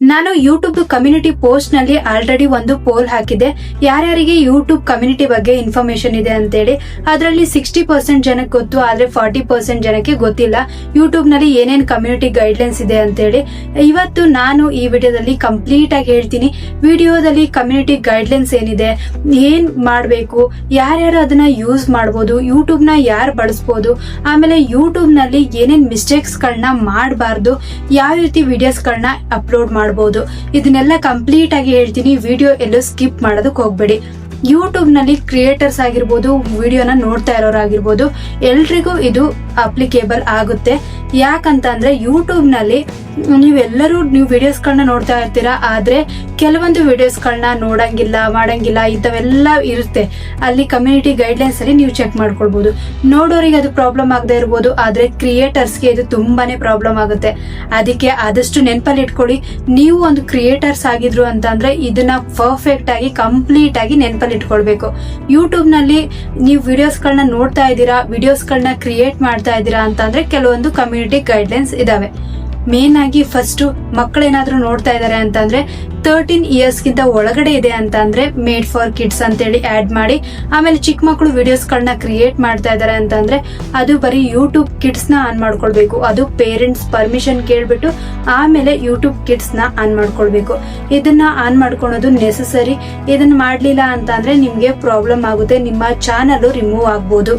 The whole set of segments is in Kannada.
ನಾನು ಯೂಟ್ಯೂಬ್ ಕಮ್ಯುನಿಟಿ ಪೋಸ್ಟ್ ನಲ್ಲಿ ಆಲ್ರೆಡಿ ಒಂದು ಪೋಲ್ ಹಾಕಿದೆ. ಯಾರ್ಯಾರಿಗೆ ಯೂಟ್ಯೂಬ್ ಕಮ್ಯುನಿಟಿ ಬಗ್ಗೆ ಇನ್ಫಾರ್ಮೇಶನ್ ಇದೆ ಅಂತೇಳಿ. ಅದರಲ್ಲಿ 60% ಜನಕ್ಕೆ ಗೊತ್ತು, ಆದ್ರೆ 40% ಜನಕ್ಕೆ ಗೊತ್ತಿಲ್ಲ ಯೂಟ್ಯೂಬ್ ನಲ್ಲಿ ಏನೇನ್ ಕಮ್ಯುನಿಟಿ ಗೈಡ್ಲೈನ್ಸ್ ಇದೆ ಅಂತೇಳಿ. ಇವತ್ತು ನಾನು ಈ ವಿಡಿಯೋದಲ್ಲಿ ಕಂಪ್ಲೀಟ್ ಆಗಿ ಹೇಳ್ತೀನಿ. ವಿಡಿಯೋದಲ್ಲಿ ಕಮ್ಯುನಿಟಿ ಗೈಡ್ಲೈನ್ಸ್ ಏನಿದೆ, ಏನ್ ಮಾಡ್ಬೇಕು, ಯಾರ್ಯಾರು ಅದನ್ನ ಯೂಸ್ ಮಾಡಬಹುದು, ಯೂಟ್ಯೂಬ್ ನ ಯಾರು ಬಳಸಬಹುದು, ಆಮೇಲೆ ಯೂಟ್ಯೂಬ್ ನಲ್ಲಿ ಏನೇನ್ ಮಿಸ್ಟೇಕ್ಸ್ ಗಳನ್ನ ಮಾಡಬಾರ್ದು, ಯಾವ ರೀತಿ ವಿಡಿಯೋಸ್ ಗಳನ್ನ ಅಪ್ಲೋಡ್ ಮಾಡಬಹುದು, ಇದನ್ನೆಲ್ಲ ಕಂಪ್ಲೀಟ್ ಆಗಿ ಹೇಳ್ತೀನಿ. ವಿಡಿಯೋ ಎಲ್ಲೂ ಸ್ಕಿಪ್ ಮಾಡೋದಕ್ಕೆ ಹೋಗ್ಬೇಡಿ. ಯೂಟ್ಯೂಬ್ ನಲ್ಲಿ ಕ್ರಿಯೇಟರ್ಸ್ ಆಗಿರ್ಬೋದು, ವಿಡಿಯೋನ ನೋಡ್ತಾ ಇರೋರಾಗಿರ್ಬೋದು, ಎಲ್ರಿಗೂ ಇದು ಅಪ್ಲಿಕೇಬಲ್ ಆಗುತ್ತೆ. ಯಾಕಂತ ಅಂದ್ರೆ ಯೂಟ್ಯೂಬ್ ನಲ್ಲಿ ನೀವೆಲ್ಲರೂ ನೀವು ವಿಡಿಯೋಸ್ ಗಳನ್ನ ನೋಡ್ತಾ ಇರ್ತೀರಾ, ಆದ್ರೆ ಕೆಲವೊಂದು ವಿಡಿಯೋಸ್ ಗಳನ್ನ ನೋಡಂಗಿಲ್ಲ, ಮಾಡಂಗಿಲ್ಲ, ಇಂಥವೆಲ್ಲ ಇರುತ್ತೆ. ಅಲ್ಲಿ ಕಮ್ಯುನಿಟಿ ಗೈಡ್ಲೈನ್ಸ್ ಅಲ್ಲಿ ನೀವು ಚೆಕ್ ಮಾಡ್ಕೊಳ್ಬಹುದು. ನೋಡೋರಿಗೆ ಅದು ಪ್ರಾಬ್ಲಮ್ ಆಗದೆ ಇರ್ಬೋದು, ಆದ್ರೆ ಕ್ರಿಯೇಟರ್ಸ್ಗೆ ಇದು ತುಂಬಾನೇ ಪ್ರಾಬ್ಲಮ್ ಆಗುತ್ತೆ. ಅದಕ್ಕೆ ಆದಷ್ಟು ನೆನಪಲ್ಲಿ ಇಟ್ಕೊಳ್ಳಿ. ನೀವು ಒಂದು ಕ್ರಿಯೇಟರ್ಸ್ ಆಗಿದ್ರು ಅಂತಂದ್ರೆ ಇದನ್ನ ಪರ್ಫೆಕ್ಟ್ ಆಗಿ ಕಂಪ್ಲೀಟ್ ಆಗಿ ನೆನಪಲ್ಲಿ ಇಟ್ಕೊಳ್ಬೇಕು. ಯೂಟ್ಯೂಬ್ ನಲ್ಲಿ ನೀವು ವಿಡಿಯೋಸ್ ಗಳನ್ನ ನೋಡ್ತಾ ಇದ್ದೀರಾ, ವಿಡಿಯೋಸ್ ಗಳನ್ನ ಕ್ರಿಯೇಟ್ ಮಾಡ್ತಾ ಇದ್ದೀರಾ ಅಂತಂದ್ರೆ ಕೆಲವೊಂದು ಕಮ್ಯುನಿಟಿ ಗೈಡ್ಲೈನ್ಸ್ ಇದಾವೆ. ಮೇನ್ ಆಗಿ ಫಸ್ಟ್ ಮಕ್ಕಳೇನಾದ್ರೂ ನೋಡ್ತಾ ಇದಾರೆ ಅಂತಂದ್ರೆ 13 ಇಯರ್ಸ್ ಗಿಂತ ಒಳಗಡೆ ಇದೆ ಅಂತ ಅಂದ್ರೆ ಮೇಡ್ ಫಾರ್ ಕಿಡ್ಸ್ ಅಂತೇಳಿ ಆಡ್ ಮಾಡಿ. ಆಮೇಲೆ ಚಿಕ್ಕ ಮಕ್ಕಳು ವಿಡಿಯೋಸ್ ಗಳನ್ನ ಕ್ರಿಯೇಟ್ ಮಾಡ್ತಾ ಇದಾರೆ ಅಂತಂದ್ರೆ ಅದು ಬರೀ ಯೂಟ್ಯೂಬ್ ಕಿಡ್ಸ್ ನ ಆನ್ ಮಾಡ್ಕೊಳ್ಬೇಕು. ಅದು ಪೇರೆಂಟ್ಸ್ ಪರ್ಮಿಷನ್ ಕೇಳ್ಬಿಟ್ಟು ಆಮೇಲೆ ಯೂಟ್ಯೂಬ್ ಕಿಡ್ಸ್ ನ ಆನ್ ಮಾಡ್ಕೊಳ್ಬೇಕು. ಇದನ್ನ ಆನ್ ಮಾಡ್ಕೊಳೋದು ನೆಸಸರಿ. ಇದನ್ನ ಮಾಡ್ಲಿಲ್ಲ ಅಂತ ಅಂದ್ರೆ ನಿಮ್ಗೆ ಪ್ರಾಬ್ಲಮ್ ಆಗುತ್ತೆ, ನಿಮ್ಮ ಚಾನಲ್ ರಿಮೂವ್ ಆಗ್ಬೋದು.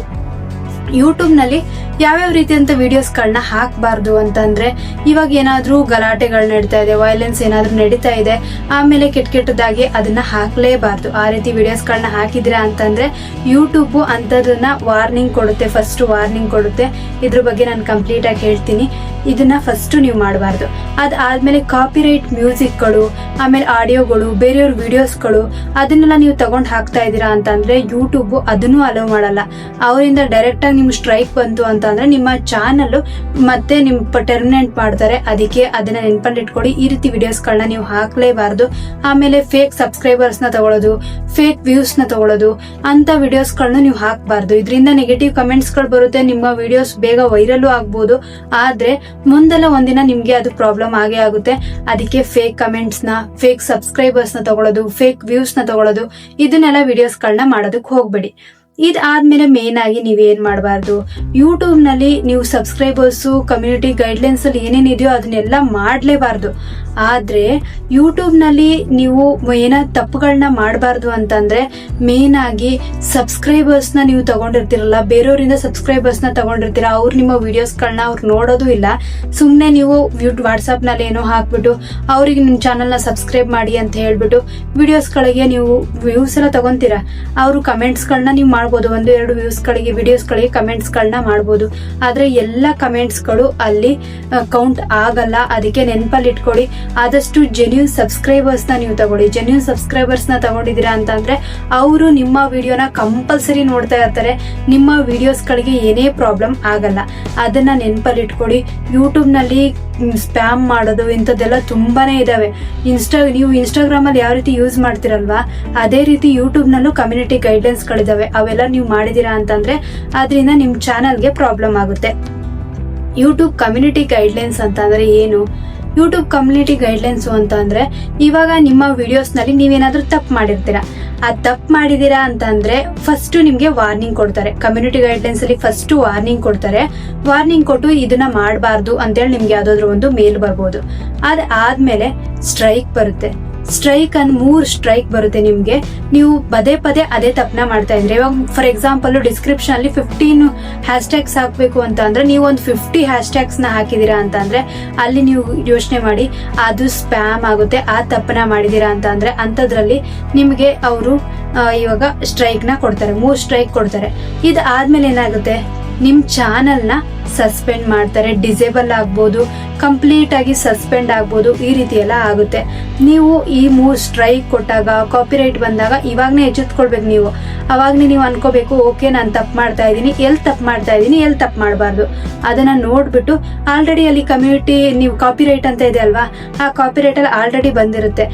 ಯೂಟ್ಯೂಬ್ ನಲ್ಲಿ ಯಾವ್ಯಾವ ರೀತಿಯಂತ ವಿಡಿಯೋಸ್ ಗಳನ್ನ ಹಾಕಬಾರ್ದು ಅಂತಂದ್ರೆ, ಇವಾಗ ಏನಾದ್ರೂ ಗಲಾಟೆಗಳು ನಡೀತಾ ಇದೆ, ವೈಲೆನ್ಸ್ ಏನಾದ್ರೂ ನಡೀತಾ ಇದೆ, ಆಮೇಲೆ ಕೆಟ್ಟದಾಗಿ ಅದನ್ನ ಹಾಕ್ಲೇಬಾರ್ದು. ಆ ರೀತಿ ವಿಡಿಯೋಸ್ ಗಳನ್ನ ಹಾಕಿದ್ರೆ ಅಂತಂದ್ರೆ ಯೂಟ್ಯೂಬ್ ಅಂತದನ್ನ ವಾರ್ನಿಂಗ್ ಕೊಡುತ್ತೆ, ಫಸ್ಟ್ ವಾರ್ನಿಂಗ್ ಕೊಡುತ್ತೆ. ಇದ್ರ ಬಗ್ಗೆ ನಾನು ಕಂಪ್ಲೀಟ್ ಆಗಿ ಹೇಳ್ತೀನಿ. ಇದನ್ನ ಫಸ್ಟ್ ನೀವು ಮಾಡಬಾರ್ದು. ಅದಾದ್ಮೇಲೆ ಕಾಪಿರೈಟ್ ಮ್ಯೂಸಿಕ್ಗಳು, ಆಮೇಲೆ ಆಡಿಯೋಗಳು, ಬೇರೆಯವ್ರ ವಿಡಿಯೋಸ್ಗಳು ಅದನ್ನೆಲ್ಲ ನೀವು ತಗೊಂಡ್ ಹಾಕ್ತಾ ಇದ್ದೀರಾ ಅಂತಂದ್ರೆ ಯೂಟ್ಯೂಬ್ ಅದನ್ನು ಅಲೋ ಮಾಡಲ್ಲ. ಅವರಿಂದ ಡೈರೆಕ್ಟ್ ಆಗಿ ನಿಮ್ಗೆ ಸ್ಟ್ರೈಕ್ ಬಂತು ಅಂತಂದ್ರೆ ನಿಮ್ಮ ಚಾನಲ್ ಮತ್ತೆ ನಿಮ್ ಟರ್ಮಿನೇಟ್ ಮಾಡ್ತಾರೆ. ಅದಕ್ಕೆ ಅದನ್ನ ನೆನಪಲ್ಲಿ ಇಟ್ಕೊಳ್ಳಿ. ಈ ರೀತಿ ವಿಡಿಯೋಸ್ ಗಳನ್ನ ನೀವು ಹಾಕ್ಲೇಬಾರ್ದು. ಆಮೇಲೆ ಫೇಕ್ ಸಬ್ಸ್ಕ್ರೈಬರ್ಸ್ ನ ತಗೊಳ್ಳೋದು, ಫೇಕ್ ವ್ಯೂಸ್ ನ ತಗೊಳ್ಳೋದು, ಅಂತ ವಿಡಿಯೋಸ್ ಗಳನ್ನ ನೀವು ಹಾಕಬಾರ್ದು. ಇದರಿಂದ ನೆಗೆಟಿವ್ ಕಮೆಂಟ್ಸ್ ಗಳು ಬರುತ್ತೆ, ನಿಮ್ಮ ವಿಡಿಯೋಸ್ ಬೇಗ ವೈರಲ್ ಆಗ್ಬೋದು. ಆದ್ರೆ ಮುಂದೆಲ್ಲ ಒಂದಿನ ನಿಮ್ಗೆ ಅದು ಪ್ರಾಬ್ಲಮ್ ಆಗೇ ಆಗುತ್ತೆ. ಅದಕ್ಕೆ ಫೇಕ್ ಕಮೆಂಟ್ಸ್ ನ, ಫೇಕ್ ಸಬ್ಸ್ಕ್ರೈಬರ್ಸ್ ನ ತಗೊಳ್ಳೋದು, ಫೇಕ್ ವ್ಯೂಸ್ ನ ತಗೊಳ್ಳೋದು, ಇದನ್ನೆಲ್ಲ ವಿಡಿಯೋಸ್ ಗಳನ್ನ ಮಾಡೋದಕ್ಕೆ ಹೋಗ್ಬೇಡಿ. ಇದಾದ್ಮೇಲೆ ಮೇನ್ ಆಗಿ ನೀವೇನ್ ಮಾಡಬಾರ್ದು, ಯೂಟ್ಯೂಬ್ ನಲ್ಲಿ ನೀವು ಸಬ್ಸ್ಕ್ರೈಬರ್ಸ್ ಕಮ್ಯುನಿಟಿ ಗೈಡ್ಲೈನ್ಸ್ ಅಲ್ಲಿ ಏನೇನಿದೆಯೋ ಅದನ್ನೆಲ್ಲ ಮಾಡ್ಲೇಬಾರ್ದು. ಆದ್ರೆ ಯೂಟ್ಯೂಬ್ ನಲ್ಲಿ ನೀವು ಏನ ತಪ್ಪುಗಳನ್ನ ಮಾಡಬಾರ್ದು ಅಂತಂದ್ರೆ, ಮೇನ್ ಆಗಿ ಸಬ್ಸ್ಕ್ರೈಬರ್ಸ್ ನ ನೀವು ತಗೊಂಡಿರ್ತಿರಲ್ಲ, ಬೇರೆಯವರಿಂದ ಸಬ್ಸ್ಕ್ರೈಬರ್ಸ್ ನ ತಗೊಂಡಿರ್ತೀರ, ಅವ್ರು ನಿಮ್ಮ ವಿಡಿಯೋಸ್ ಗಳನ್ನ ಅವ್ರು ನೋಡೋದು ಇಲ್ಲ. ಸುಮ್ನೆ ನೀವು ವಾಟ್ಸ್ಆಪ್ ನಲ್ಲಿ ಏನೋ ಹಾಕ್ಬಿಟ್ಟು ಅವ್ರಿಗೆ ನಿಮ್ ಚಾನಲ್ ನ ಸಬ್ಸ್ಕ್ರೈಬ್ ಮಾಡಿ ಅಂತ ಹೇಳ್ಬಿಟ್ಟು ವಿಡಿಯೋಸ್ ಗಳಿಗೆ ನೀವು ವ್ಯೂಸ್ ಎಲ್ಲ ತಗೊಂತೀರಾ. ಅವರು ಕಮೆಂಟ್ಸ್ ಗಳನ್ನ ನೀವು ಮಾಡ್ಬೋದು, 1-2 ವ್ಯೂಸ್ ಗಳಿಗೆ, ವಿಡಿಯೋಸ್ ಗಳಿಗೆ ಕಮೆಂಟ್ಸ್ ಗಳನ್ನ ಮಾಡ್ಬೋದು. ಆದ್ರೆ ಎಲ್ಲ ಕಮೆಂಟ್ಸ್ ಗಳು ಅಲ್ಲಿ ಕೌಂಟ್ ಆಗಲ್ಲ. ಅದಕ್ಕೆ ನೆನಪಲ್ಲಿ ಇಟ್ಕೊಳ್ಳಿ. ಆದಷ್ಟು ಜೆನ್ಯೂನ್ ಸಬ್ಸ್ಕ್ರೈಬರ್ಸ್ ನ ನೀವು ತಗೊಳ್ಳಿ. ಜೆನ್ಯೂನ್ ಸಬ್ಸ್ಕ್ರೈಬರ್ಸ್ ನ ತಗೊಂಡಿದ್ದೀರಾ ಅಂತಂದ್ರೆ ಅವರು ನಿಮ್ಮ ವಿಡಿಯೋನ ಕಂಪಲ್ಸರಿ ನೋಡ್ತಾ ಇರ್ತಾರೆ. ನಿಮ್ಮ ವಿಡಿಯೋಸ್ ಗಳಿಗೆ ಏನೇ ಪ್ರಾಬ್ಲಮ್ ಆಗಲ್ಲ. ಅದನ್ನ ನೆನಪಲ್ಲಿ ಇಟ್ಕೊಳ್ಳಿ. ಯೂಟ್ಯೂಬ್ ನಲ್ಲಿ ಸ್ಪ್ಯಾಮ್ ಮಾಡೋದು ಇಂಥದ್ದೆಲ್ಲ ತುಂಬಾನೇ ಇದಾವೆ. ನೀವು ಇನ್ಸ್ಟಾಗ್ರಾಮ್ ಅಲ್ಲಿ ಯಾವ ರೀತಿ ಯೂಸ್ ಮಾಡ್ತಿರಲ್ವಾ, ಅದೇ ರೀತಿ ಯೂಟ್ಯೂಬ್ ನಲ್ಲೂ ಕಮ್ಯುನಿಟಿ ಗೈಡ್ಲೈನ್ಸ್ ಗಳಿದಾವೆ. ಅವೆಲ್ಲ ನೀವು ಮಾಡಿದೀರಾ ಅಂತಂದ್ರೆ ಅದರಿಂದ ನಿಮ್ ಚಾನಲ್ಗೆ ಪ್ರಾಬ್ಲಮ್ ಆಗುತ್ತೆ. ಯೂಟ್ಯೂಬ್ ಕಮ್ಯುನಿಟಿ ಗೈಡ್ಲೈನ್ಸ್ ಅಂತ ಅಂದ್ರೆ ಏನು? ಯೂಟ್ಯೂಬ್ ಕಮ್ಯುನಿಟಿ ಗೈಡ್ಲೈನ್ಸ್ ಅಂತ ಅಂದ್ರೆ, ಇವಾಗ ನಿಮ್ಮ ವಿಡಿಯೋಸ್ ನಲ್ಲಿ ನೀವೇನಾದ್ರೂ ತಪ್ಪು ಮಾಡಿರ್ತೀರಾ. ಆ ತಪ್ಪು ಮಾಡಿದೀರಾ ಅಂತಂದ್ರೆ ಫಸ್ಟ್ ನಿಮ್ಗೆ ವಾರ್ನಿಂಗ್ ಕೊಡ್ತಾರೆ. ಕಮ್ಯುನಿಟಿ ಗೈಡ್ಲೈನ್ಸ್ ಅಲ್ಲಿ ಫಸ್ಟ್ ವಾರ್ನಿಂಗ್ ಕೊಡ್ತಾರೆ. ವಾರ್ನಿಂಗ್ ಕೊಟ್ಟು ಇದನ್ನ ಮಾಡಬಾರ್ದು ಅಂತೇಳಿ ನಿಮ್ಗೆ ಯಾವ್ದಾದ್ರು ಒಂದು ಮೇಲ್ ಬರ್ಬೋದು. ಅದಾದ್ಮೇಲೆ ಸ್ಟ್ರೈಕ್ ಬರುತ್ತೆ. ಸ್ಟ್ರೈಕ್ 3 ಸ್ಟ್ರೈಕ್ ಬರುತ್ತೆ ನಿಮ್ಗೆ. ನೀವು ಪದೇ ಪದೇ ಅದೇ ತಪ್ಪನ ಮಾಡ್ತಾ ಇದ್ರೆ, ಇವಾಗ ಫಾರ್ ಎಕ್ಸಾಂಪಲ್ ಡಿಸ್ಕ್ರಿಪ್ಷನ್ ಅಲ್ಲಿ 15 ಹ್ಯಾಶ್ಟ್ಯಾಗ್ಸ್ ಹಾಕ್ಬೇಕು ಅಂತ ಅಂದ್ರೆ ನೀವು ಒಂದು 50 ಹ್ಯಾಶ್ಟ್ಯಾಗ್ಸ್ ನ ಹಾಕಿದೀರಾ ಅಂತ ಅಂದ್ರೆ ಅಲ್ಲಿ ನೀವು ಯೋಚನೆ ಮಾಡಿ, ಅದು ಸ್ಪ್ಯಾಮ್ ಆಗುತ್ತೆ. ಆ ತಪ್ಪನ ಮಾಡಿದೀರಾ ಅಂತ ಅಂದ್ರೆ ಅಂತದ್ರಲ್ಲಿ ನಿಮ್ಗೆ ಅವರು ಇವಾಗ ಸ್ಟ್ರೈಕ್ ನ ಕೊಡ್ತಾರೆ, 3 ಸ್ಟ್ರೈಕ್ ಕೊಡ್ತಾರೆ. ಇದಾದ್ಮೇಲೆ ಏನಾಗುತ್ತೆ, ನಿಮ್ ಚಾನಲ್ ನ ಸಸ್ಪೆಂಡ್ ಮಾಡ್ತಾರೆ, ಡಿಸೇಬಲ್ ಆಗ್ಬೋದು, ಕಂಪ್ಲೀಟ್ ಆಗಿ ಸಸ್ಪೆಂಡ್ ಆಗ್ಬೋದು. ಈ ರೀತಿ ಎಲ್ಲ ಆಗುತ್ತೆ. ನೀವು ಈ ಸ್ಟ್ರೈಕ್ ಕೊಟ್ಟಾಗ, ಕಾಪಿರೈಟ್ ಬಂದಾಗ ಇವಾಗನೇ ಎಚ್ಚೆತ್ಕೊಳ್ಬೇಕು ನೀವು. ಅವಾಗನೇ ನೀವು ಅನ್ಕೋಬೇಕು, ಓಕೆ ನಾನು ತಪ್ಪು ಮಾಡ್ತಾ ಇದ್ದೀನಿ, ಎಲ್ಲಿ ತಪ್ಪು ಮಾಡ್ತಾ ಇದ್ದೀನಿ, ಎಲ್ಲಿ ತಪ್ಪು ಮಾಡಬಾರ್ದು ಅದನ್ನ ನೋಡ್ಬಿಟ್ಟು, ಆಲ್ರೆಡಿ ಅಲ್ಲಿ ಕಮ್ಯುನಿಟಿ ನೀವು ಕಾಪಿರೈಟ್ ಅಂತ ಇದೆ ಅಲ್ವಾ, ಆ ಕಾಪಿರೈಟ್ ಅಲ್ಲಿ ಆಲ್ರೆಡಿ ಬಂದಿರುತ್ತೆ,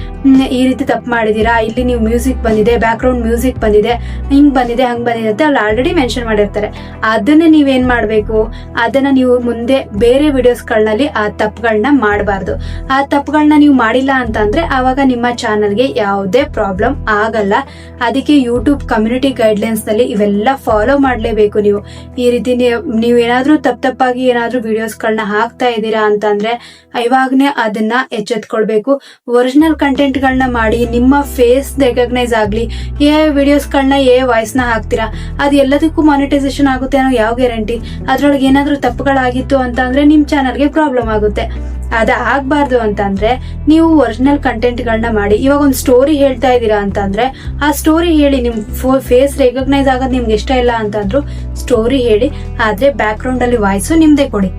ಈ ರೀತಿ ತಪ್ಪು ಮಾಡಿದೀರಾ, ಇಲ್ಲಿ ನೀವು ಮ್ಯೂಸಿಕ್ ಬಂದಿದೆ, ಬ್ಯಾಕ್ ಗ್ರೌಂಡ್ ಮ್ಯೂಸಿಕ್ ಬಂದಿದೆ, ಹಿಂಗ್ ಬಂದಿದೆ ಹಂಗ್ ಬಂದಿದೆ ಅಂತ ಅಲ್ಲಿ ಆಲ್ರೆಡಿ ಮೆನ್ಷನ್ ಮಾಡಿರ್ತಾರೆ. ಅದನ್ನ ನೀವೇನ್ ಮಾಡ್ಬೇಕು, ಅದನ್ನ ನೀವು ಮುಂದೆ ಬೇರೆ ವಿಡಿಯೋಸ್ಗಳಲ್ಲಿ ಆ ತಪ್ಪುಗಳನ್ನ ಮಾಡಬಾರ್ದು. ಆ ತಪ್ಪುಗಳನ್ನ ನೀವು ಮಾಡಿಲ್ಲ ಅಂತ ಅಂದ್ರೆ ಆವಾಗ ನಿಮ್ಮ ಚಾನಲ್ಗೆ ಯಾವುದೇ ಪ್ರಾಬ್ಲಮ್ ಆಗಲ್ಲ. ಅದಕ್ಕೆ ಯೂಟ್ಯೂಬ್ ಕಮ್ಯುನಿಟಿ ಗೈಡ್ಲೈನ್ಸ್ ನಲ್ಲಿ ಇವೆಲ್ಲ ಫಾಲೋ ಮಾಡಲೇಬೇಕು ನೀವು. ಈ ರೀತಿ ನೀವು ಏನಾದ್ರೂ ತಪ್ಪಾಗಿ ಏನಾದ್ರೂ ವಿಡಿಯೋಸ್ಗಳನ್ನ ಹಾಕ್ತಾ ಇದ್ದೀರಾ ಅಂತಂದ್ರೆ ಇವಾಗನೇ ಅದನ್ನ ಎಚ್ಚೆತ್ಕೊಳ್ಬೇಕು. ಒರಿಜಿನಲ್ ಕಂಟೆಂಟ್ ಗಳನ್ನ ಮಾಡಿ, ನಿಮ್ಮ ಫೇಸ್ ರೆಕಗ್ನೈಸ್ ಆಗ್ಲಿ. ವಿಡಿಯೋಸ್ಗಳನ್ನ ವಾಯ್ಸ್ ನ ಹಾಕ್ತೀರಾ, ಅದು ಎಲ್ಲದಕ್ಕೂ ಮಾನಿಟೈಸೇಷನ್ ಆಗುತ್ತೆ ಅನ್ನೋ ಯಾವ ಗ್ಯಾರಂಟಿ? ಅದ್ರೊಳಗೆ ಏನಾದ್ರೂ ತಪ್ಪುಗಳಾಗಿತ್ತು ಅಂತ ಅಂದ್ರೆ ನಿಮ್ ಚಾನಲ್ಗೆ ಪ್ರಾಬ್ಲಮ್ ಆಗುತ್ತೆ. ಅದ ಆಗ್ಬಾರ್ದು ಅಂತಂದ್ರೆ ನೀವು ಒರಿಜಿನಲ್ ಕಂಟೆಂಟ್ ಗಳನ್ನ ಮಾಡಿ. ಇವಾಗ ಒಂದು ಸ್ಟೋರಿ ಹೇಳ್ತಾ ಇದ್ದೀರಾ ಅಂತಂದ್ರೆ ಆ ಸ್ಟೋರಿ ಹೇಳಿ. ನಿಮ್ ಫೇಸ್ ರೆಕಗ್ನೈಸ್ ಆಗೋದು ನಿಮ್ಗೆ ಇಷ್ಟ ಇಲ್ಲ ಅಂತಂದ್ರು ಸ್ಟೋರಿ ಹೇಳಿ, ಆದ್ರೆ ಬ್ಯಾಕ್ ಗ್ರೌಂಡ್ ಅಲ್ಲಿ ವಾಯ್ಸು ನಿಮ್ದೇ ಕೊಡಿ.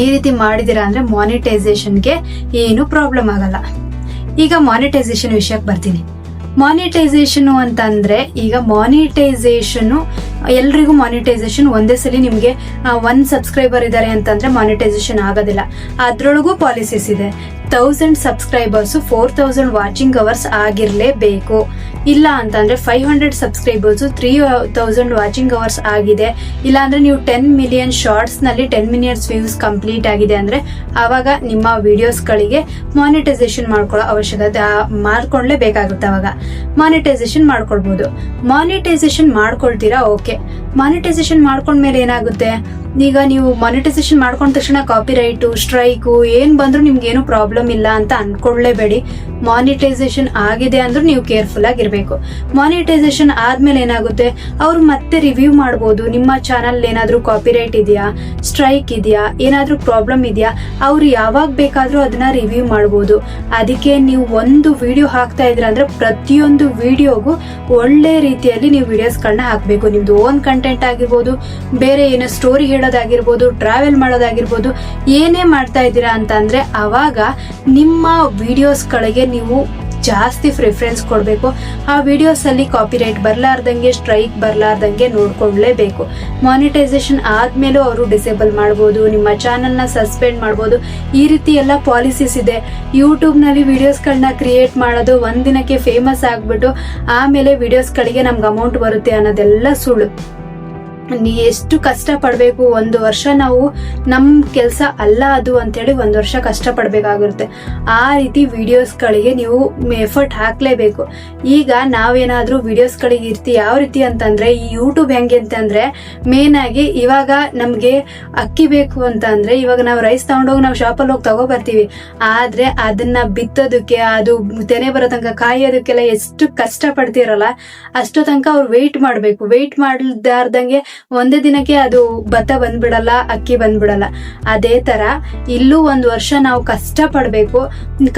ಈ ರೀತಿ ಮಾಡಿದಿರಾ ಅಂದ್ರೆ ಮಾನಿಟೈಸೇಷನ್ಗೆ ಏನು ಪ್ರಾಬ್ಲಮ್ ಆಗಲ್ಲ. ಈಗ ಮಾನಿಟೈಸೇಷನ್ ವಿಷಯಕ್ಕೆ ಬರ್ತೀನಿ. ಮಾನಿಟೈಸೇಷನ್ ಅಂತಂದ್ರೆ, ಈಗ ಮಾನಿಟೈಸೇಷನ್ ಎಲ್ರಿಗೂ ಮಾನಿಟೈಸೇಷನ್ ಒಂದೇ ಸಲ ನಿಮ್ಗೆ 1 ಸಬ್ಸ್ಕ್ರೈಬರ್ ಇದಾರೆ ಅಂತಂದ್ರೆ ಮಾನಿಟೈಸೇಷನ್ ಆಗೋದಿಲ್ಲ. ಅದ್ರೊಳಗೂ ಪಾಲಿಸೀಸ್ ಇದೆ. 1000 ಸಬ್ಸ್ಕ್ರೈಬರ್ಸ್ 4000 ವಾಚಿಂಗ್ ಅವರ್ಸ್ ಆಗಿರ್ಲೇಬೇಕು. ಇಲ್ಲ ಅಂತಂದ್ರೆ 500 ಸಬ್ಸ್ಕ್ರೈಬರ್ಸ್ 3000 ವಾಚಿಂಗ್ ಅವರ್ಸ್ ಆಗಿದೆ. ಇಲ್ಲ ಅಂದ್ರೆ ನೀವು 10 ಮಿಲಿಯನ್ ಶಾರ್ಟ್ಸ್ ನಲ್ಲಿ 10 ಮಿಲಿಯನ್ ವ್ಯೂಸ್ ಕಂಪ್ಲೀಟ್ ಆಗಿದೆ ಅಂದ್ರೆ ಆವಾಗ ನಿಮ್ಮ ವಿಡಿಯೋಸ್ ಗಳಿಗೆ ಮಾನಿಟೈಸೇಷನ್ ಮಾಡ್ಕೊಳ್ಳೋ ಅವಶ್ಯಕತೆ ಮಾಡ್ಕೊಳ್ಳೇಬೇಕಾಗುತ್ತೆ. ಅವಾಗ ಮಾನಿಟೈಸೇಷನ್ ಮಾಡ್ಕೊಳ್ಬಹುದು. Monetisation ಮಾಡ್ಕೊಳ್ತೀರಾ, okay. ಮಾನಿಟೈಸೇಷನ್ ಮಾಡ್ಕೊಂಡ್ಮೇಲೆ ಏನಾಗುತ್ತೆ, ಈಗ ನೀವು ಮಾನಿಟೈಸೇಷನ್ ಮಾಡ್ಕೊಂಡ ತಕ್ಷಣ ಕಾಪಿರೈಟು, ಸ್ಟ್ರೈಕು ಏನ್ ಬಂದ್ರು ನಿಮ್ಗೆ ಏನು ಪ್ರಾಬ್ಲಮ್ ಇಲ್ಲ ಅಂತ ಅನ್ಕೊಳ್ಳೇಬೇಡಿ. ಮಾನಿಟೈಸೇಷನ್ ಆಗಿದೆ ಅಂದ್ರೂ ನೀವು ಕೇರ್ಫುಲ್ ಆಗಿರ್ಬೇಕು. ಮಾನಿಟೈಸೇಷನ್ ಆದ್ಮೇಲೆ ಏನಾಗುತ್ತೆ, ಅವ್ರು ಮತ್ತೆ ರಿವ್ಯೂ ಮಾಡ್ಬೋದು. ನಿಮ್ಮ ಚಾನಲ್ ಏನಾದ್ರೂ ಕಾಪಿರೈಟ್ ಇದೆಯಾ, ಸ್ಟ್ರೈಕ್ ಇದೆಯಾ, ಏನಾದ್ರೂ ಪ್ರಾಬ್ಲಮ್ ಇದೆಯಾ, ಅವ್ರು ಯಾವಾಗ ಬೇಕಾದ್ರೂ ಅದನ್ನ ರಿವ್ಯೂ ಮಾಡ್ಬೋದು. ಅದಕ್ಕೆ ನೀವು ಒಂದು ವಿಡಿಯೋ ಹಾಕ್ತಾ ಇದ್ರ ಅಂದ್ರೆ ಪ್ರತಿಯೊಂದು ವಿಡಿಯೋಗೂ ಒಳ್ಳೆ ರೀತಿಯಲ್ಲಿ ನೀವು ವಿಡಿಯೋಸ್ಗಳನ್ನ ಹಾಕ್ಬೇಕು. ನಿಮ್ದು ಓನ್ ಕಂಟೆಂಟ್ ಆಗಿರ್ಬೋದು, ಬೇರೆ ಏನೋ ಸ್ಟೋರಿ ಹೇಳೋದಾಗಿರ್ಬೋದು, ಟ್ರಾವೆಲ್ ಮಾಡೋದಾಗಿರ್ಬೋದು, ಏನೇ ಮಾಡ್ತಾ ಇದ್ದೀರಾ ಅಂತ ಅಂದ್ರೆ ಅವಾಗ ನಿಮ್ಮ ವಿಡಿಯೋಸ್ಗಳಿಗೆ ನೀವು ಜಾಸ್ತಿ ಪ್ರಿಫರೆನ್ಸ್ ಕೊಡಬೇಕು. ಆ ವಿಡಿಯೋಸ್ ಅಲ್ಲಿ ಕಾಪಿರೈಟ್ ಬರ್ಲಾರ್ದಂಗೆ, ಸ್ಟ್ರೈಕ್ ಬರ್ಲಾರ್ದಂಗೆ ನೋಡ್ಕೊಳ್ಳೇಬೇಕು. ಮಾನಿಟೈಸೇಷನ್ ಆದ್ಮೇಲೂ ಅವರು ಡಿಸೇಬಲ್ ಮಾಡ್ಬೋದು, ನಿಮ್ಮ ಚಾನಲ್ ನ ಸಸ್ಪೆಂಡ್ ಮಾಡ್ಬೋದು. ಈ ರೀತಿ ಎಲ್ಲ ಪಾಲಿಸೀಸ್ ಇದೆ. ಯೂಟ್ಯೂಬ್ ನಲ್ಲಿ ವಿಡಿಯೋಸ್ಗಳನ್ನ ಕ್ರಿಯೇಟ್ ಮಾಡೋದು, ಒಂದಿನಕ್ಕೆ ಫೇಮಸ್ ಆಗ್ಬಿಟ್ಟು ಆಮೇಲೆ ವಿಡಿಯೋಸ್ಗಳಿಗೆ ನಮ್ಗೆ ಅಮೌಂಟ್ ಬರುತ್ತೆ ಅನ್ನೋದೆಲ್ಲ ಸುಳ್ಳು. ಎಷ್ಟು ಕಷ್ಟ ಪಡ್ಬೇಕು, 1 ವರ್ಷ ನಾವು ನಮ್ ಕೆಲ್ಸ ಅಲ್ಲ ಅದು ಅಂತೇಳಿ 1 ವರ್ಷ ಕಷ್ಟ ಪಡ್ಬೇಕಾಗಿರುತ್ತೆ. ಆ ರೀತಿ ವಿಡಿಯೋಸ್ಗಳಿಗೆ ನೀವು ಎಫರ್ಟ್ ಹಾಕ್ಲೇಬೇಕು. ಈಗ ನಾವೇನಾದ್ರೂ ವಿಡಿಯೋಸ್ಗಳಿಗೆ ಇರ್ತಿ ಯಾವ ರೀತಿ ಅಂತಂದ್ರೆ, ಈ ಯೂಟ್ಯೂಬ್ ಹೆಂಗೆ ಅಂತಂದ್ರೆ ಮೇನ್ ಆಗಿ ಇವಾಗ ನಮ್ಗೆ ಅಕ್ಕಿ ಬೇಕು ಅಂತ ಅಂದ್ರೆ ಇವಾಗ ನಾವು ರೈಸ್ ತಗೊಂಡೋಗಿ ನಾವು ಶಾಪಲ್ಲಿ ಹೋಗಿ ತಗೋ ಬರ್ತೀವಿ. ಆದ್ರೆ ಅದನ್ನ ಬಿತ್ತೋದಕ್ಕೆ, ಅದು ತೆನೆ ಬರೋ ತನಕ ಕಾಯೋದಕ್ಕೆಲ್ಲ ಎಷ್ಟು ಕಷ್ಟ ಪಡ್ತಿರಲ್ಲ, ಅಷ್ಟೋ ತನಕ ಅವ್ರು ವೆಯ್ಟ್ ಮಾಡ್ಬೇಕು. ವೆಯ್ಟ್ ಮಾಡ್ದಾರ್ದಂಗೆ ಒಂದೇ ದಿನಕ್ಕೆ ಅದು ಭತ್ತ ಬಂದ್ಬಿಡಲ್ಲ, ಅಕ್ಕಿ ಬಂದ್ಬಿಡಲ್ಲ. ಅದೇ ತರ ಇಲ್ಲೂ 1 ವರ್ಷ ನಾವು ಕಷ್ಟ ಪಡ್ಬೇಕು.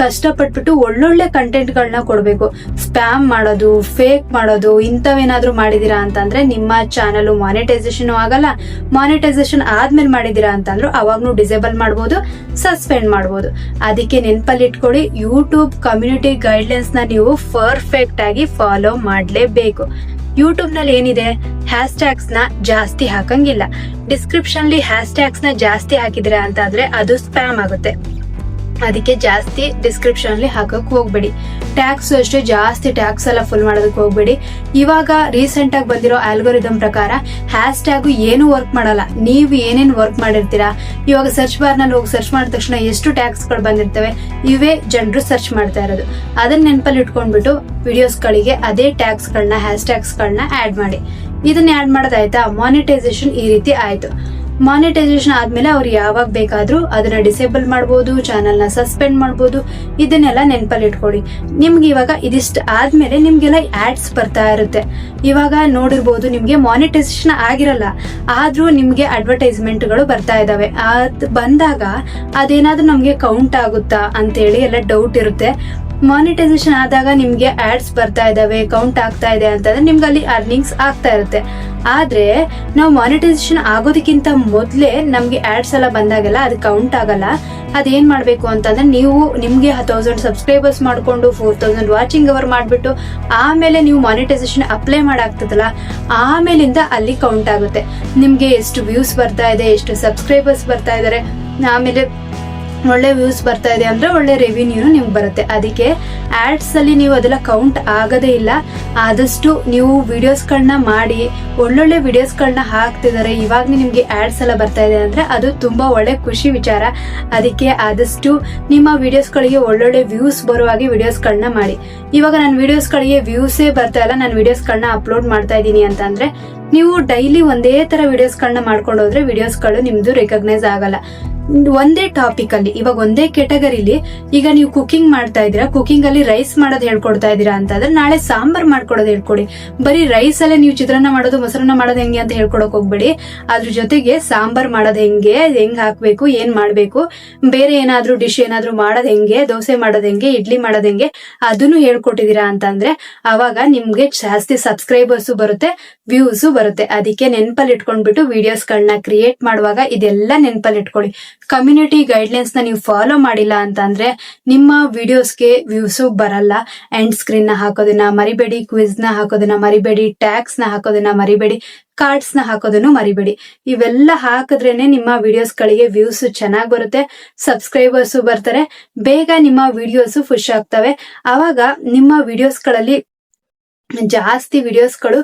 ಕಷ್ಟಪಟ್ಬಿಟ್ಟು ಒಳ್ಳೊಳ್ಳೆ ಕಂಟೆಂಟ್ ಗಳನ್ನ ಕೊಡ್ಬೇಕು. ಸ್ಪ್ಯಾಮ್ ಮಾಡೋದು, ಫೇಕ್ ಮಾಡೋದು, ಇಂಥವೇನಾದ್ರೂ ಮಾಡಿದೀರಾ ಅಂತಂದ್ರೆ ನಿಮ್ಮ ಚಾನಲ್ ಮಾನಿಟೈಸೇಷನ್ ಆಗಲ್ಲ. ಮಾನಿಟೈಸೇಷನ್ ಆದ್ಮೇಲೆ ಮಾಡಿದೀರಾ ಅಂತಂದ್ರು ಅವಾಗ್ನು ಡಿಸೇಬಲ್ ಮಾಡ್ಬೋದು, ಸಸ್ಪೆಂಡ್ ಮಾಡ್ಬೋದು. ಅದಕ್ಕೆ ನೆನಪಲ್ಲಿ ಇಟ್ಕೊಳ್ಳಿ, ಯೂಟ್ಯೂಬ್ ಕಮ್ಯುನಿಟಿ ಗೈಡ್ಲೈನ್ಸ್ ನ ನೀವು ಪರ್ಫೆಕ್ಟ್ ಆಗಿ ಫಾಲೋ ಮಾಡ್ಲೇಬೇಕು. ಯೂಟ್ಯೂಬ್ ನಲ್ಲಿ ಏನಿದೆ, ಹ್ಯಾಶ್ ಟ್ಯಾಗ್ಸ್ ನ ಜಾಸ್ತಿ ಹಾಕಂಗಿಲ್ಲ. ಡಿಸ್ಕ್ರಿಪ್ಷನ್ ಅಲ್ಲಿ ಹ್ಯಾಶ್ ಟ್ಯಾಗ್ಸ್ ನ ಜಾಸ್ತಿ ಹಾಕಿದ್ರೆ ಅಂತಾದ್ರೆ ಅದು ಸ್ಪ್ಯಾಮ್ ಆಗುತ್ತೆ. ಅದಕ್ಕೆ ಜಾಸ್ತಿ ಡಿಸ್ಕ್ರಿಪ್ಷನ್ ಅಲ್ಲಿ ಹಾಕಕ್ ಹೋಗ್ಬೇಡಿ. ಟ್ಯಾಕ್ಸ್ ಅಷ್ಟೇ, ಜಾಸ್ತಿ ಟ್ಯಾಕ್ಸ್ ಎಲ್ಲ ಫುಲ್ ಮಾಡೋದಕ್ಕೆ ಹೋಗ್ಬೇಡಿ. ಇವಾಗ ರೀಸೆಂಟ್ ಆಗಿ ಬಂದಿರೋ ಆಲ್ಗೋರಿದಮ್ ಪ್ರಕಾರ ಹ್ಯಾಶ್ ಟ್ಯಾಗ್ ಏನು ವರ್ಕ್ ಮಾಡಲ್ಲ. ನೀವು ಏನೇನ್ ವರ್ಕ್ ಮಾಡಿರ್ತೀರಾ, ಇವಾಗ ಸರ್ಚ್ ಬಾರ್ ನಲ್ಲಿ ಹೋಗಿ ಸರ್ಚ್ ಮಾಡಿದ ತಕ್ಷಣ ಎಷ್ಟು ಟ್ಯಾಕ್ಸ್ ಗಳು ಬಂದಿರ್ತವೆ, ಇವೇ ಜನರು ಸರ್ಚ್ ಮಾಡ್ತಾ ಇರೋದು. ಅದನ್ನ ನೆನಪಲ್ಲಿ ಇಟ್ಕೊಂಡ್ಬಿಟ್ಟು ವಿಡಿಯೋಸ್ ಗಳಿಗೆ ಅದೇ ಟ್ಯಾಗ್ಸ್ ಗಳನ್ನ, ಹ್ಯಾಶ್ ಟ್ಯಾಗ್ಸ್ ಗಳನ್ನ ಆಡ್ ಮಾಡಿ. ಇದನ್ನ ಆಡ್ ಮಾಡೋದಾಯ್ತಾ, ಮಾನಿಟೈಸೇಷನ್ ಈ ರೀತಿ ಆಯ್ತು. ಮಾನಿಟೈಸೇಷನ್ ಆದ್ಮೇಲೆ ಅವ್ರು ಯಾವಾಗ ಬೇಕಾದ್ರೂ ಅದನ್ನ ಡಿಸೇಬಲ್ ಮಾಡ್ಬೋದು, ಚಾನಲ್ ನ ಸಸ್ಪೆಂಡ್ ಮಾಡ್ಬೋದು. ಇದನ್ನೆಲ್ಲ ನೆನಪಲ್ಲಿ ಇಟ್ಕೊಳ್ಳಿ. ನಿಮ್ಗೆ ಇವಾಗ ಇದಿಷ್ಟು ಆದ್ಮೇಲೆ ನಿಮ್ಗೆಲ್ಲ ಆಡ್ಸ್ ಬರ್ತಾ ಇರುತ್ತೆ. ಇವಾಗ ನೋಡಿರ್ಬೋದು, ನಿಮ್ಗೆ ಮಾನಿಟೈಸೇಷನ್ ಆಗಿರಲ್ಲ, ಆದ್ರೂ ನಿಮ್ಗೆ ಅಡ್ವರ್ಟೈಸ್ಮೆಂಟ್ ಗಳು ಬರ್ತಾ ಇದಾವೆ. ಅದ್ ಬಂದಾಗ ಅದೇನಾದ್ರೂ ನಮ್ಗೆ ಕೌಂಟ್ ಆಗುತ್ತಾ ಅಂತೇಳಿ ಎಲ್ಲ ಡೌಟ್ ಇರುತ್ತೆ. ಮಾನಿಟೈಸೇಷನ್ ಆದಾಗ ನಿಮ್ಗೆ ಆಡ್ಸ್ ಬರ್ತಾ ಇದಾವೆ, ಕೌಂಟ್ ಆಗ್ತಾ ಇದೆ ಅಂತಂದ್ರೆ ನಿಮ್ಗೆ ಅಲ್ಲಿ ಅರ್ನಿಂಗ್ಸ್ ಆಗ್ತಾ ಇರುತ್ತೆ. ಆದ್ರೆ ನಾವು ಮಾನಿಟೈಸೇಷನ್ ಆಗೋದಕ್ಕಿಂತ ಮೊದಲೇ ನಮ್ಗೆ ಆಡ್ಸ್ ಎಲ್ಲ ಬಂದಾಗೆಲ್ಲ ಅದು ಕೌಂಟ್ ಆಗಲ್ಲ. ಅದೇನ್ ಮಾಡ್ಬೇಕು ಅಂತಂದ್ರೆ ನೀವು ನಿಮ್ಗೆ 1000 ಸಬ್ಸ್ಕ್ರೈಬರ್ಸ್ ಮಾಡ್ಕೊಂಡು 4000 ವಾಚಿಂಗ್ ಅವರ್ ಮಾಡ್ಬಿಟ್ಟು ಆಮೇಲೆ ನೀವು ಮಾನಿಟೈಸೇಷನ್ ಅಪ್ಲೈ ಮಾಡಾಗ್ತದಲ್ಲ, ಆಮೇಲಿಂದ ಅಲ್ಲಿ ಕೌಂಟ್ ಆಗುತ್ತೆ. ನಿಮ್ಗೆ ಎಷ್ಟು ವ್ಯೂಸ್ ಬರ್ತಾ ಇದೆ, ಎಷ್ಟು ಸಬ್ಸ್ಕ್ರೈಬರ್ಸ್ ಬರ್ತಾ ಇದಾರೆ, ಆಮೇಲೆ ಒಳ್ಳೆ ವ್ಯೂಸ್ ಬರ್ತಾ ಇದೆ ಅಂದ್ರೆ ಒಳ್ಳೆ ರೆವಿನ್ಯೂ ನಿಮ್ಗೆ ಬರುತ್ತೆ. ಅದಕ್ಕೆ ಆಡ್ಸ್ ಅಲ್ಲಿ ನೀವು ಅದೆಲ್ಲ ಕೌಂಟ್ ಆಗೋದೇ ಇಲ್ಲ. ಆದಷ್ಟು ನೀವು ವಿಡಿಯೋಸ್ಗಳನ್ನ ಮಾಡಿ ಒಳ್ಳೊಳ್ಳೆ ವಿಡಿಯೋಸ್ಗಳನ್ನ ಹಾಕ್ತಿದ್ದಾರೆ, ಇವಾಗ ನಿಮ್ಗೆ ಆಡ್ಸ್ ಎಲ್ಲ ಬರ್ತಾ ಇದೆ ಅಂದ್ರೆ ಅದು ತುಂಬಾ ಒಳ್ಳೆ ಖುಷಿ ವಿಚಾರ. ಅದಕ್ಕೆ ಆದಷ್ಟು ನಿಮ್ಮ ವಿಡಿಯೋಸ್ಗಳಿಗೆ ಒಳ್ಳೊಳ್ಳೆ ವ್ಯೂಸ್ ಬರುವಾಗೆ ವಿಡಿಯೋಸ್ಗಳನ್ನ ಮಾಡಿ. ಇವಾಗ ನನ್ನ ವಿಡಿಯೋಸ್ಗಳಿಗೆ ವ್ಯೂಸೇ ಬರ್ತಾ ಇಲ್ಲ, ನಾನು ವಿಡಿಯೋಸ್ಗಳನ್ನ ಅಪ್ಲೋಡ್ ಮಾಡ್ತಾ ಇದ್ದೀನಿ ಅಂತಂದ್ರೆ ನೀವು ಡೈಲಿ ಒಂದೇ ತರ ವಿಡಿಯೋಸ್ಗಳನ್ನ ಮಾಡ್ಕೊಂಡು ಹೋದ್ರೆ ವಿಡಿಯೋಸ್ಗಳು ನಿಮ್ದು ರೆಕಗ್ನೈಸ್ ಆಗಲ್ಲ. ಒಂದೇ ಟಾಪಿಕ್ ಅಲ್ಲಿ, ಇವಾಗ ಒಂದೇ ಕೆಟಗರಿಲಿ ಈಗ ನೀವು ಕುಕಿಂಗ್ ಮಾಡ್ತಾ ಇದೀರಾ, ಕುಕಿಂಗ್ ಅಲ್ಲಿ ರೈಸ್ ಮಾಡೋದು ಹೇಳ್ಕೊಡ್ತಾ ಇದೀರಾ ಅಂತಂದ್ರೆ ನಾಳೆ ಸಾಂಬಾರ್ ಮಾಡ್ಕೊಡೋದು ಹೇಳ್ಕೊಡಿ. ಬರೀ ರೈಸ್ ಅಲ್ಲೇ ನೀವು ಚಿತ್ರಾನ್ನ ಮಾಡೋದು, ಮೊಸರನ್ನ ಮಾಡೋದು ಹೆಂಗೆ ಅಂತ ಹೇಳ್ಕೊಡಕ್ ಹೋಗ್ಬೇಡಿ. ಅದ್ರ ಜೊತೆಗೆ ಸಾಂಬಾರ್ ಮಾಡೋದು ಹೆಂಗ್ ಹಾಕ್ಬೇಕು, ಏನ್ ಮಾಡ್ಬೇಕು, ಬೇರೆ ಏನಾದ್ರೂ ಡಿಶ್ ಏನಾದ್ರೂ ಮಾಡೋದ್ ಹೆಂಗೆ, ದೋಸೆ ಮಾಡೋದ್ ಹೆಂಗೆ, ಇಡ್ಲಿ ಮಾಡೋದ್ ಹೆಂಗೆ, ಅದನ್ನು ಹೇಳ್ಕೊಟ್ಟಿದೀರಾ ಅಂತಂದ್ರೆ ಅವಾಗ ನಿಮ್ಗೆ ಜಾಸ್ತಿ ಸಬ್ಸ್ಕ್ರೈಬರ್ಸ್ ಬರುತ್ತೆ, ವ್ಯೂಸ್ ಬರುತ್ತೆ. ಅದಕ್ಕೆ ನೆನಪಲ್ಲಿ ಇಟ್ಕೊಂಡ್ಬಿಟ್ಟು ವಿಡಿಯೋಸ್ಗಳನ್ನ ಕ್ರಿಯೇಟ್ ಮಾಡುವಾಗ ಇದೆಲ್ಲ ನೆನಪಲ್ಲಿ ಇಟ್ಕೊಳ್ಳಿ. ಕಮ್ಯುನಿಟಿ ಗೈಡ್ಲೈನ್ಸ್ ನ ನೀವು ಫಾಲೋ ಮಾಡಿಲ್ಲ ಅಂತಂದ್ರೆ ನಿಮ್ಮ ವಿಡಿಯೋಸ್ಗೆ ವ್ಯೂಸು ಬರಲ್ಲ. ಎಂಡ್ ಸ್ಕ್ರೀನ್ ನ ಹಾಕೋದನ್ನ ಮರಿಬೇಡಿ, ಕ್ವಿಜ್ ನ ಹಾಕೋದನ್ನ ಮರಿಬೇಡಿ, ಟ್ಯಾಗ್ಸ್ ನ ಹಾಕೋದನ್ನ ಮರಿಬೇಡಿ, ಕಾರ್ಡ್ಸ್ ನ ಹಾಕೋದನ್ನು ಮರಿಬೇಡಿ. ಇವೆಲ್ಲ ಹಾಕಿದ್ರೇನೆ ನಿಮ್ಮ ವಿಡಿಯೋಸ್ ಗಳಿಗೆ ವ್ಯೂಸ್ ಚೆನ್ನಾಗಿ ಬರುತ್ತೆ, ಸಬ್ಸ್ಕ್ರೈಬರ್ಸ್ ಬರ್ತಾರೆ, ಬೇಗ ನಿಮ್ಮ ವಿಡಿಯೋಸ್ ಪುಷ್ ಆಗ್ತವೆ. ಆವಾಗ ನಿಮ್ಮ ವಿಡಿಯೋಸ್ ಗಳಲ್ಲಿ ಜಾಸ್ತಿ ವಿಡಿಯೋಸ್ಗಳು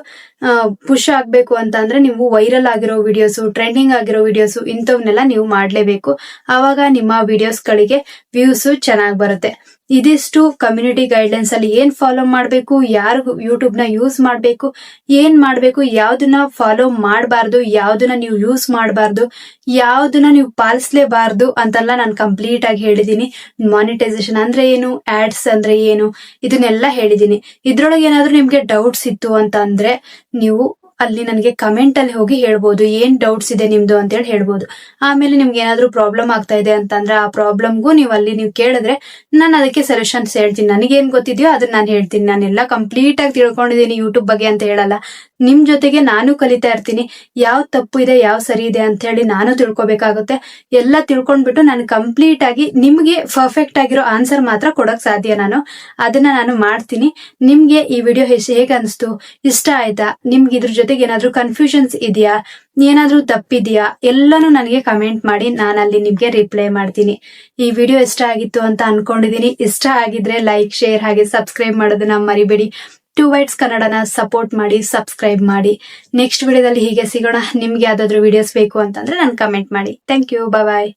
ಪುಷ್ ಆಗ್ಬೇಕು ಅಂತ ಅಂದ್ರೆ ನೀವು ವೈರಲ್ ಆಗಿರೋ ವಿಡಿಯೋಸು, ಟ್ರೆಂಡಿಂಗ್ ಆಗಿರೋ ವಿಡಿಯೋಸು ಇಂಥವನ್ನೆಲ್ಲ ನೀವು ಮಾಡ್ಲೇಬೇಕು. ಆವಾಗ ನಿಮ್ಮ ವಿಡಿಯೋಸ್ಗಳಿಗೆ ವ್ಯೂಸು ಚೆನ್ನಾಗಿ ಬರುತ್ತೆ. ಇದಿಷ್ಟು ಕಮ್ಯುನಿಟಿ ಗೈಡ್ಲೈನ್ಸ್ ಅಲ್ಲಿ ಏನ್ ಫಾಲೋ ಮಾಡ್ಬೇಕು, ಯಾರು ಯೂಟ್ಯೂಬ್ ನ ಯೂಸ್ ಮಾಡ್ಬೇಕು, ಏನ್ ಮಾಡ್ಬೇಕು, ಯಾವ್ದನ್ನ ಫಾಲೋ ಮಾಡಬಾರ್ದು, ಯಾವ್ದನ್ನ ನೀವು ಯೂಸ್ ಮಾಡಬಾರ್ದು, ಯಾವ್ದನ್ನ ನೀವು ಪಾಲಿಸ್ಲೇಬಾರ್ದು ಅಂತೆಲ್ಲ ನಾನು ಕಂಪ್ಲೀಟ್ ಆಗಿ ಹೇಳಿದೀನಿ. ಮಾನಿಟೈಸೇಷನ್ ಅಂದ್ರೆ ಏನು, ಆಡ್ಸ್ ಅಂದ್ರೆ ಏನು, ಇದನ್ನೆಲ್ಲ ಹೇಳಿದೀನಿ. ಇದ್ರೊಳಗೆ ಏನಾದ್ರೂ ನಿಮ್ಗೆ ಡೌಟ್ಸ್ ಇತ್ತು ಅಂತ ಅಂದ್ರೆ ನೀವು ಅಲ್ಲಿ ನನಗೆ ಕಮೆಂಟ್ ಅಲ್ಲಿ ಹೋಗಿ ಹೇಳ್ಬೋದು, ಏನ್ ಡೌಟ್ಸ್ ಇದೆ ನಿಮ್ದು ಅಂತ ಹೇಳಿ ಹೇಳ್ಬೋದು. ಆಮೇಲೆ ನಿಮ್ಗೆ ಏನಾದ್ರೂ ಪ್ರಾಬ್ಲಮ್ ಆಗ್ತಾ ಇದೆ ಅಂತಂದ್ರೆ ಆ ಪ್ರಾಬ್ಲಮ್ಗೂ ನೀವು ಅಲ್ಲಿ ನೀವು ಕೇಳಿದ್ರೆ ನಾನು ಅದಕ್ಕೆ ಸೊಲ್ಯೂಷನ್ಸ್ ಹೇಳ್ತೀನಿ. ನನಗೇನ್ ಗೊತ್ತಿದೆಯೋ ಅದನ್ನ ನಾನು ಹೇಳ್ತೀನಿ. ನಾನೆಲ್ಲ ಕಂಪ್ಲೀಟ್ ಆಗಿ ತಿಳ್ಕೊಂಡಿದ್ದೀನಿ ಯೂಟ್ಯೂಬ್ ಬಗ್ಗೆ ಅಂತ ಹೇಳಲ್ಲ. ನಿಮ್ ಜೊತೆಗೆ ನಾನು ಕಲಿತಾ ಇರ್ತೀನಿ, ಯಾವ ತಪ್ಪು ಇದೆ, ಯಾವ ಸರಿ ಇದೆ ಅಂತ ಹೇಳಿ ನಾನು ತಿಳ್ಕೊಬೇಕಾಗುತ್ತೆ. ಎಲ್ಲ ತಿಳ್ಕೊಂಡ್ಬಿಟ್ಟು ನಾನು ಕಂಪ್ಲೀಟ್ ಆಗಿ ನಿಮ್ಗೆ ಪರ್ಫೆಕ್ಟ್ ಆಗಿರೋ ಆನ್ಸರ್ ಮಾತ್ರ ಕೊಡಕ್ ಸಾಧ್ಯ. ಅದನ್ನ ನಾನು ಮಾಡ್ತೀನಿ. ನಿಮ್ಗೆ ಈ ವಿಡಿಯೋ ಹೇಗೆ ಅನಿಸ್ತು, ಇಷ್ಟ ಆಯ್ತಾ, ನಿಮ್ಗೆ ಇದ್ರ ಜೊತೆಗೆ ಏನಾದ್ರೂ ಕನ್ಫ್ಯೂಷನ್ಸ್ ಇದೆಯಾ, ಏನಾದ್ರೂ ತಪ್ಪಿದ್ಯಾ, ಎಲ್ಲಾನು ನನಗೆ ಕಮೆಂಟ್ ಮಾಡಿ, ನಾನು ಅಲ್ಲಿ ನಿಮ್ಗೆ ರಿಪ್ಲೈ ಮಾಡ್ತೀನಿ. ಈ ವಿಡಿಯೋ ಇಷ್ಟ ಆಗಿತ್ತು ಅಂತ ಅನ್ಕೊಂಡಿದೀನಿ. ಇಷ್ಟ ಆಗಿದ್ರೆ ಲೈಕ್, ಶೇರ್ ಹಾಗೆ ಸಬ್ಸ್ಕ್ರೈಬ್ ಮಾಡೋದನ್ನ ಮರಿಬೇಡಿ. 2 Whites ಕನ್ನಡನ ಸಪೋರ್ಟ್ ಮಾಡಿ, ಸಬ್ಸ್ಕ್ರೈಬ್ ಮಾಡಿ. ನೆಕ್ಸ್ಟ್ ವಿಡಿಯೋದಲ್ಲಿ ಹೀಗೆ ಸಿಗೋಣ. ನಿಮ್ಗೆ ಯಾವ್ದಾದ್ರು ವಿಡಿಯೋಸ್ ಬೇಕು ಅಂತಂದ್ರೆ ನನ್ ಕಮೆಂಟ್ ಮಾಡಿ. Thank you, bye.